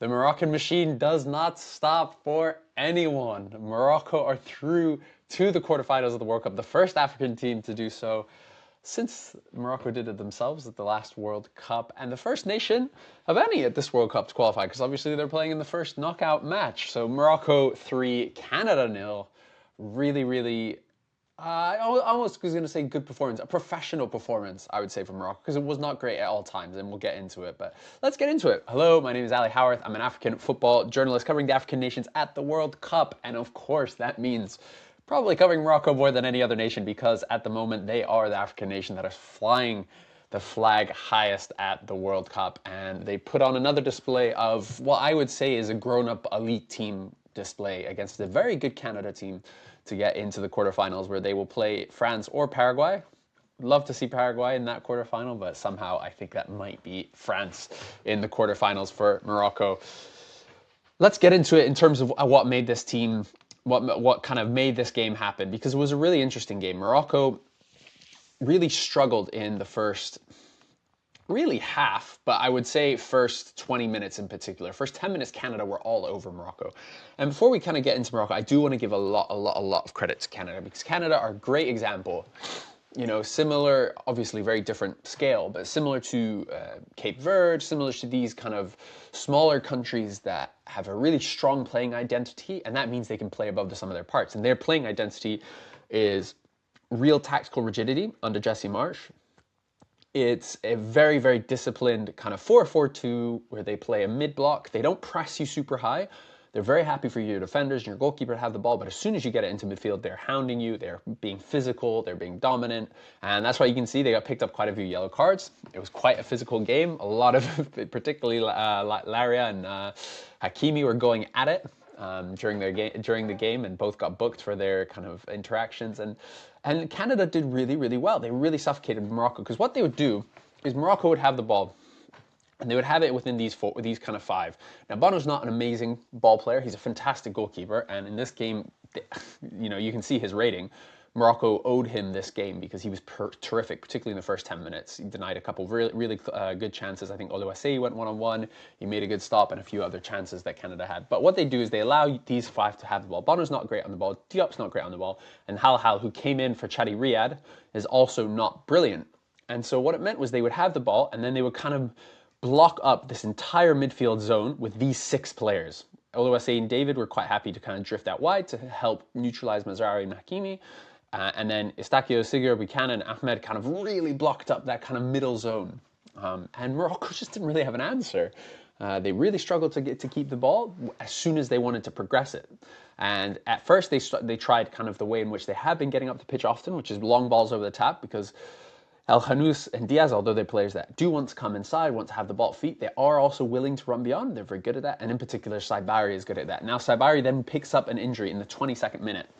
The Moroccan machine does not stop for anyone. Morocco are through to the quarterfinals of the World Cup, the first African team to do so since Morocco did it themselves at the last World Cup, and the first nation of any at this World Cup to qualify, because obviously they're playing in the first knockout match. So Morocco 3, Canada nil. Really, really I almost was going to say good performance, a professional performance, I would say, from Morocco, because it was not great at all times, and we'll get into it. But let's get into it. Hello, my name is Ali Howarth. I'm an African football journalist covering the African nations at the World Cup. And of course, that means probably covering Morocco more than any other nation, because at the moment they are the African nation that is flying the flag highest at the World Cup. And they put on another display of what I would say is a grown-up elite team display against a very good Canada team to get into the quarterfinals, where they will play France or Paraguay. Love to see Paraguay in that quarterfinal, but somehow I think that might be France in the quarterfinals for Morocco. Let's get into it in terms of what made this team, what kind of made this game happen, because it was a really interesting game. Morocco really struggled in the first really half, but I would say first 20 minutes in particular. First 10 minutes, Canada were all over Morocco. And before we kind of get into Morocco, I do want to give a lot of credit to Canada, because Canada are a great example. You know, similar, obviously very different scale, but similar to Cape Verde, similar to these kind of smaller countries that have a really strong playing identity, and that means they can play above the sum of their parts. And their playing identity is real tactical rigidity under Jesse Marsch. It's a very, very disciplined kind of 4-4-2 where they play a mid block. They don't press you super high. They're very happy for your defenders and your goalkeeper to have the ball, but as soon as you get it into midfield, they're hounding you, they're being physical, they're being dominant, and that's why you can see they got picked up quite a few yellow cards. It was quite a physical game. A lot of, particularly Laria and Hakimi were going at it during the game, and both got booked for their kind of interactions. And Canada did really, really well. They really suffocated Morocco, because what they would do is Morocco would have the ball, and they would have it within these kind of five. Now, Bono's not an amazing ball player. He's a fantastic goalkeeper. And in this game, you know, you can see his rating. Morocco owed him this game because he was terrific, particularly in the first 10 minutes. He denied a couple of really good chances. I think Oluwaseyi went one-on-one. He made a good stop, and a few other chances that Canada had. But what they do is they allow these five to have the ball. Bono's not great on the ball. Diop's not great on the ball. And Hal, who came in for Chadi Riyad, is also not brilliant. And so what it meant was they would have the ball, and then they would kind of block up this entire midfield zone with these six players. Oluwaseyi and David were quite happy to kind of drift out wide to help neutralize Mazraoui and Hakimi. And then Istakio, Sigur, Buchanan, and Ahmed kind of really blocked up that kind of middle zone. And Morocco just didn't really have an answer. They really struggled to keep the ball as soon as they wanted to progress it. And at first they tried kind of the way in which they have been getting up the pitch often, which is long balls over the top, because El Khanous and Diaz, although they're players that do want to come inside, want to have the ball at feet, they are also willing to run beyond. They're very good at that. And in particular, Saibari is good at that. Now, Saibari then picks up an injury in the 22nd minute.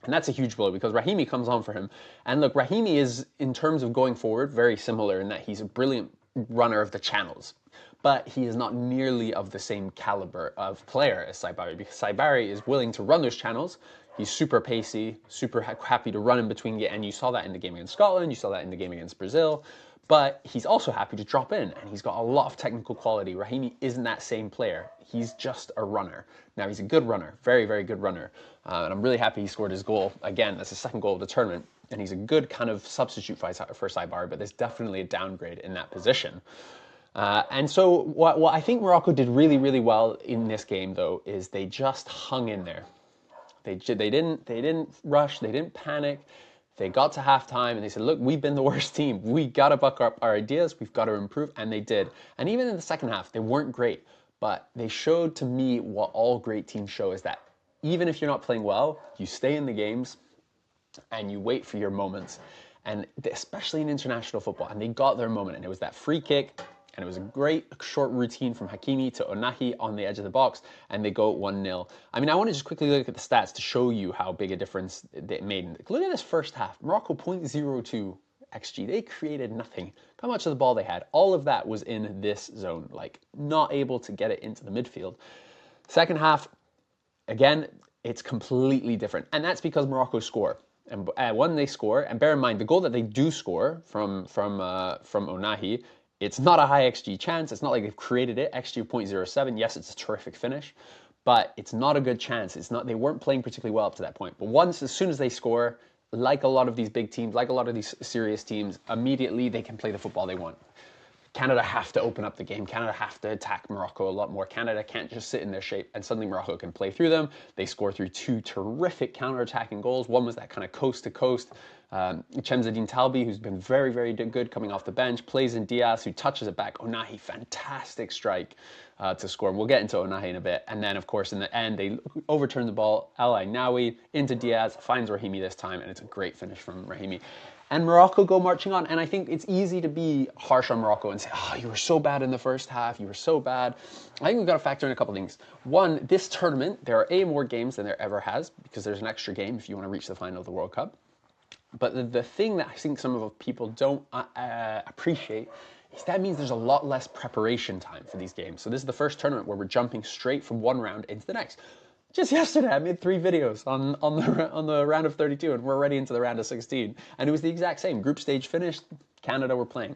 And that's a huge blow, because Rahimi comes on for him. And look, Rahimi is, in terms of going forward, very similar in that he's a brilliant runner of the channels. But he is not nearly of the same caliber of player as Saibari, because Saibari is willing to run those channels. He's super pacey, super happy to run in between, and you saw that in the game against Scotland, you saw that in the game against Brazil, but he's also happy to drop in, and he's got a lot of technical quality. Rahimi isn't that same player. He's just a runner. Now, he's a good runner, very, very good runner, and I'm really happy he scored his goal. Again, that's the second goal of the tournament, and he's a good kind of substitute for Saibari, but there's definitely a downgrade in that position. And so what I think Morocco did really, really well in this game, though, is they just hung in there. They didn't rush. They didn't panic. They got to halftime and they said, look, we've been the worst team. We got to buck up our ideas. We've got to improve. And they did. And even in the second half, they weren't great. But they showed to me what all great teams show, is that even if you're not playing well, you stay in the games and you wait for your moments. And especially in international football. And they got their moment. And it was that free kick. And it was a great short routine from Hakimi to Onahi on the edge of the box, and they go 1-0. I mean, I want to just quickly look at the stats to show you how big a difference they made. Look at this first half. Morocco 0.02 XG. They created nothing. How much of the ball they had? All of that was in this zone, like not able to get it into the midfield. Second half, again, it's completely different. And that's because Morocco score. And when they score, and bear in mind, the goal that they do score from Onahi It's not a high XG chance. It's not like they've created it. XG of 0.07. Yes, it's a terrific finish, but it's not a good chance. It's not. They weren't playing particularly well up to that point. But as soon as they score, like a lot of these big teams, like a lot of these serious teams, immediately they can play the football they want. Canada have to open up the game. Canada have to attack Morocco a lot more. Canada can't just sit in their shape, and suddenly Morocco can play through them. They score through 2 terrific counter-attacking goals. One was that kind of coast-to-coast. Chemzadine Talbi, who's been very, very good coming off the bench, plays in Diaz, who touches it back. Onahi, fantastic strike to score. We'll get into Onahi in a bit. And then, of course, in the end, they overturn the ball. El Ainaoui into Diaz, finds Rahimi this time, and it's a great finish from Rahimi. And Morocco go marching on. And I think it's easy to be harsh on Morocco and say, oh, you were so bad in the first half. You were so bad. I think we've got to factor in a couple things. One, this tournament, there are more games than there ever has because there's an extra game if you want to reach the final of the World Cup. But the thing that I think some of the people don't appreciate is that means there's a lot less preparation time for these games. So this is the first tournament where we're jumping straight from one round into the next. Just yesterday, I made 3 videos on the round of 32, and we're already into the round of 16. And it was the exact same. Group stage finished, Canada were playing.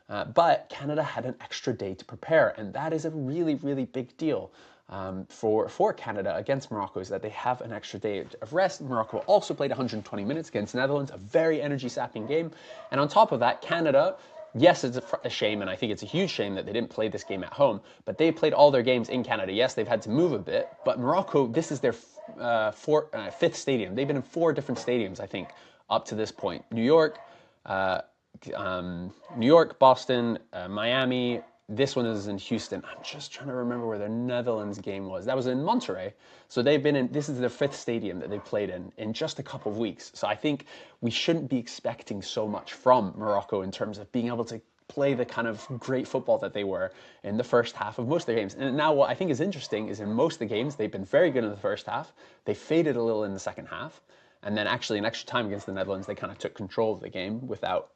But Canada had an extra day to prepare, and that is a really, really big deal for Canada against Morocco, is that they have an extra day of rest. Morocco also played 120 minutes against the Netherlands, a very energy-sapping game. And on top of that, Canada... Yes, it's a shame, and I think it's a huge shame that they didn't play this game at home, but they played all their games in Canada. Yes, they've had to move a bit, but Morocco, this is their 5th stadium. They've been in 4 different stadiums, I think, up to this point. New York, Boston, Miami. This one is in Houston. I'm just trying to remember where their Netherlands game was. That was in Monterrey. So they've been in, this is their 5th stadium that they've played in just a couple of weeks. So I think we shouldn't be expecting so much from Morocco in terms of being able to play the kind of great football that they were in the first half of most of their games. And now what I think is interesting is in most of the games, they've been very good in the first half. They faded a little in the second half. And then actually in extra time against the Netherlands, they kind of took control of the game without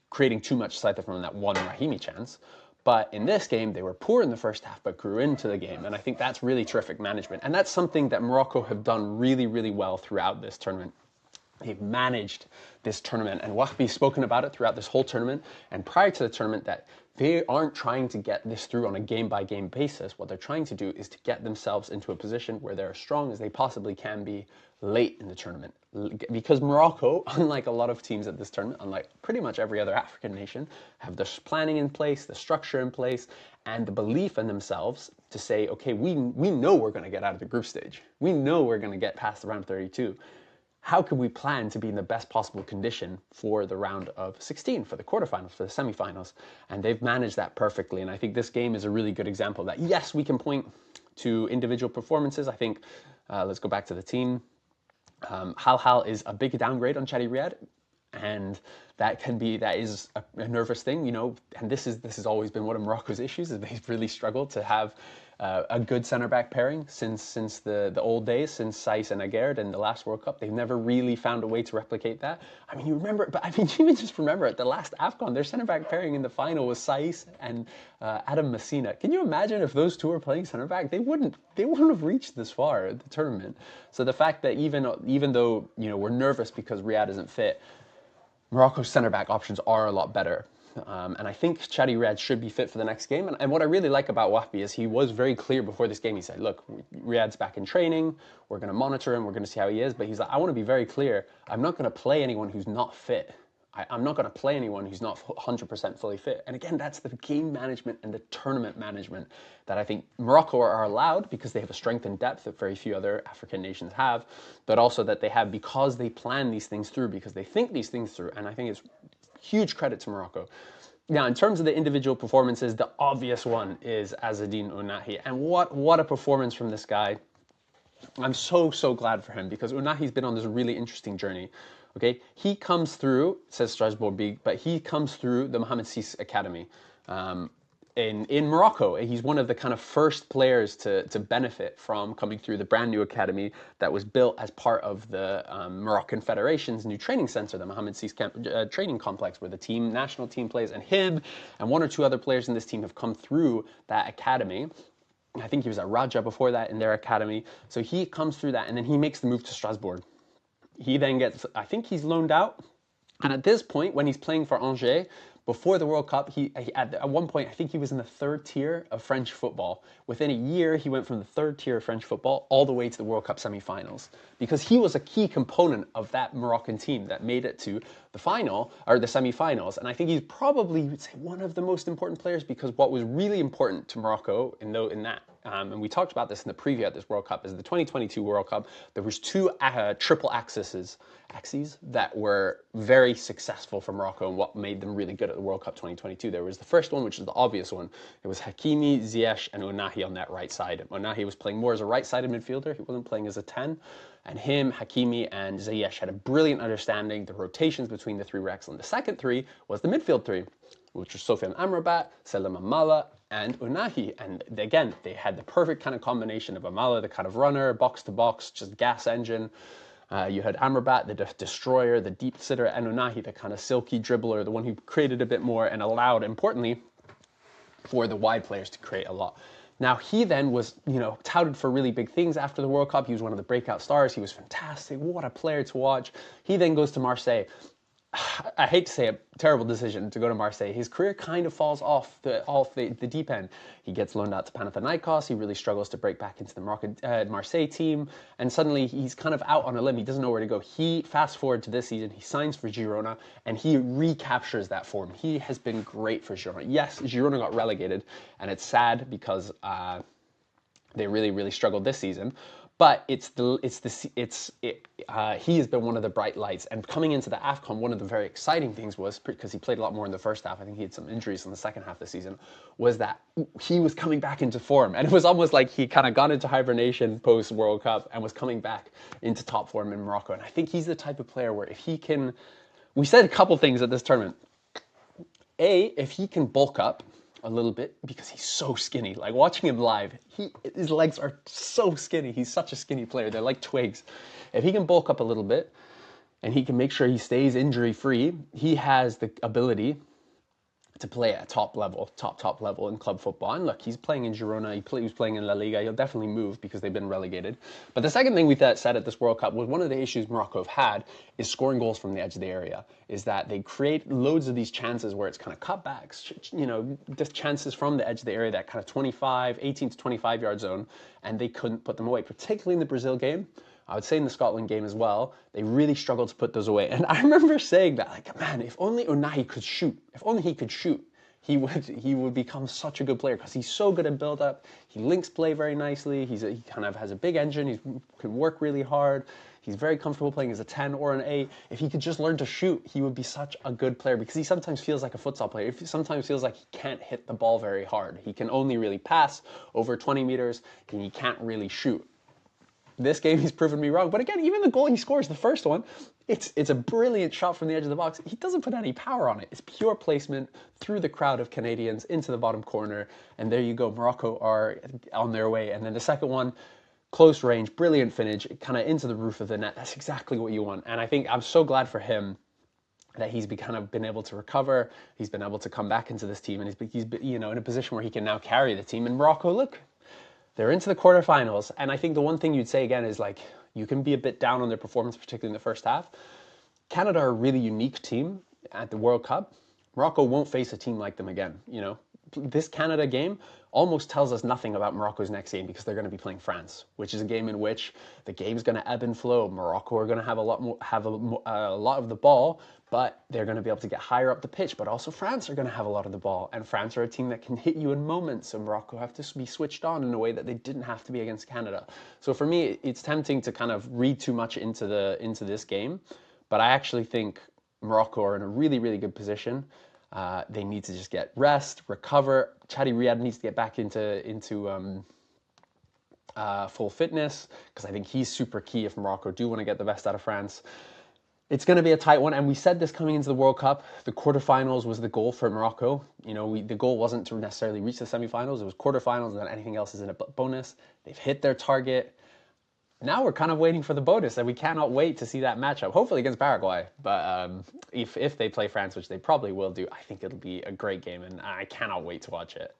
creating too much aside from that one Rahimi chance. But in this game, they were poor in the first half, but grew into the game. And I think that's really terrific management. And that's something that Morocco have done really, really well throughout this tournament. They've managed this tournament, and Wahbi's spoken about it throughout this whole tournament. And prior to the tournament, that they aren't trying to get this through on a game-by-game basis. What they're trying to do is to get themselves into a position where they're as strong as they possibly can be late in the tournament. Because Morocco, unlike a lot of teams at this tournament, unlike pretty much every other African nation, have the planning in place, the structure in place, and the belief in themselves to say, okay, we know we're going to get out of the group stage. We know we're going to get past the round of 32. How can we plan to be in the best possible condition for the round of 16, for the quarterfinals, for the semifinals? And they've managed that perfectly. And I think this game is a really good example of that. Yes, we can point to individual performances. I think, let's go back to the team. Hal is a big downgrade on Chadi Riyad, and that is a nervous thing, you know. And this has always been one of Morocco's issues, is they've really struggled to have a good center back pairing since the old days, since Saiss and Aguerd in the last World Cup. They've never really found a way to replicate that. I mean, you remember, but I mean, even just remember at the last AFCON, their center back pairing in the final was Saiss and Adam Messina. Can you imagine if those two were playing center back? They wouldn't have reached this far at the tournament. So the fact that even though, you know, we're nervous because Riyad isn't fit, Morocco's center back options are a lot better. And I think Chadi Riyad should be fit for the next game. And what I really like about Wahbi is he was very clear before this game. He said, look, Riyad's back in training. We're going to monitor him. We're going to see how he is. But he's like, I want to be very clear. I'm not going to play anyone who's not fit. I'm not going to play anyone who's not 100% fully fit. And again, that's the game management and the tournament management that I think Morocco are allowed because they have a strength and depth that very few other African nations have, but also that they have because they plan these things through, because they think these things through. And I think it's huge credit to Morocco. Now, in terms of the individual performances, the obvious one is Azzedine Ounahi. And what a performance from this guy. I'm so glad for him because Ounahi's been on this really interesting journey. Okay, he comes through, says Strasbourg Big, but he comes through the Mohamed VI Academy in Morocco. He's one of the kind of first players to benefit from coming through the brand new academy that was built as part of the Moroccan Federation's new training center, the Mohamed VI training complex, where the national team plays, and him and 1 or 2 other players in this team have come through that academy. I think he was at Raja before that in their academy. So he comes through that, and then he makes the move to Strasbourg. He then gets, I think he's loaned out. And at this point, when he's playing for Angers, before the World Cup, at one point, I think he was in the third tier of French football. Within a year, he went from the third tier of French football all the way to the World Cup semi-finals, because he was a key component of that Moroccan team that made it to the final, or the semi-finals. And I think he's probably, you'd say, one of the most important players, because what was really important to Morocco in that, and we talked about this in the preview at this World Cup, is the 2022 World Cup. There was two triple axes that were very successful for Morocco and what made them really good at the World Cup 2022. There was the first one, which is the obvious one. It was Hakimi, Ziyech, and Ounahi on that right side. Ounahi was playing more as a right-sided midfielder. He wasn't playing as a 10. And him, Hakimi, and Ziyech had a brilliant understanding. The rotations between the three were excellent. The second three was the midfield three, which was Sofiane Amrabat, Salim Amala, and Ounahi. And again, they had the perfect kind of combination of Amala, the kind of runner, box-to-box, just gas engine. You had Amrabat, the destroyer, the deep sitter, and Ounahi, the kind of silky dribbler, the one who created a bit more and allowed, importantly, for the wide players to create a lot. Now, he then was, touted for really big things after the World Cup. He was one of the breakout stars. He was fantastic. What a player to watch. He then goes to Marseille. I hate to say it, terrible decision to go to Marseille. His career kind of falls off the deep end. He gets loaned out to Panathinaikos. He really struggles to break back into the Marseille team. And suddenly he's kind of out on a limb. He doesn't know where to go. He, fast forward to this season, he signs for Girona and he recaptures that form. He has been great for Girona. Yes, Girona got relegated and it's sad because they really, really struggled this season. But he has been one of the bright lights. And coming into the AFCON, one of the very exciting things was, because he played a lot more in the first half, I think he had some injuries in the second half of the season, was that he was coming back into form. And it was almost like he kind of got into hibernation post-World Cup and was coming back into top form in Morocco. And I think he's the type of player where if he can, we said a couple things at this tournament. If he can bulk up a little bit, because he's so skinny. Like watching him live, his legs are so skinny. He's such a skinny player. They're like twigs. If he can bulk up a little bit and he can make sure he stays injury free, he has the ability to play at top level in club football. And look, he's playing in Girona, he was playing in La Liga, he'll definitely move because they've been relegated. But the second thing we said at this World Cup was one of the issues Morocco have had is scoring goals from the edge of the area, is that they create loads of these chances where it's kind of cutbacks, just chances from the edge of the area, that kind of 18 to 25 yard zone, and they couldn't put them away, particularly in the Brazil game. I would say in the Scotland game as well, they really struggled to put those away. And I remember saying that, like, man, if only Ounahi could shoot, he would become such a good player, because he's so good at build-up. He links play very nicely. He kind of has a big engine. He can work really hard. He's very comfortable playing as a 10 or an 8. If he could just learn to shoot, he would be such a good player, because he sometimes feels like a futsal player. He sometimes feels like he can't hit the ball very hard. He can only really pass over 20 meters, and he can't really shoot. This game, he's proven me wrong. But again, even the goal he scores, the first one, it's a brilliant shot from the edge of the box. He doesn't put any power on it. It's pure placement through the crowd of Canadians into the bottom corner. And there you go. Morocco are on their way. And then the second one, close range, brilliant finish, kind of into the roof of the net. That's exactly what you want. And I think I'm so glad for him that he's been able to recover. He's been able to come back into this team. And he's been, in a position where he can now carry the team. And Morocco, look, they're into the quarterfinals, and I think the one thing you'd say again is, like, you can be a bit down on their performance, particularly in the first half. Canada are a really unique team at the World Cup. Morocco won't face a team like them again. This Canada game almost tells us nothing about Morocco's next game, because they're going to be playing France, which is a game in which the game's going to ebb and flow. Morocco are going to have a lot of the ball, but they're going to be able to get higher up the pitch. But also France are going to have a lot of the ball, and France are a team that can hit you in moments. So Morocco have to be switched on in a way that they didn't have to be against Canada. So for me, it's tempting to kind of read too much into this game, but I actually think Morocco are in a really, really good position. They need to just get rest, recover. Chadi Riyad needs to get back into full fitness, because I think he's super key if Morocco do want to get the best out of France. It's going to be a tight one, and we said this coming into the World Cup. The quarterfinals was the goal for Morocco. The goal wasn't to necessarily reach the semifinals. It was quarterfinals, and then anything else is in a bonus. They've hit their target. Now we're kind of waiting for the bonus, and we cannot wait to see that matchup, hopefully against Paraguay. But if they play France, which they probably will do, I think it'll be a great game, and I cannot wait to watch it.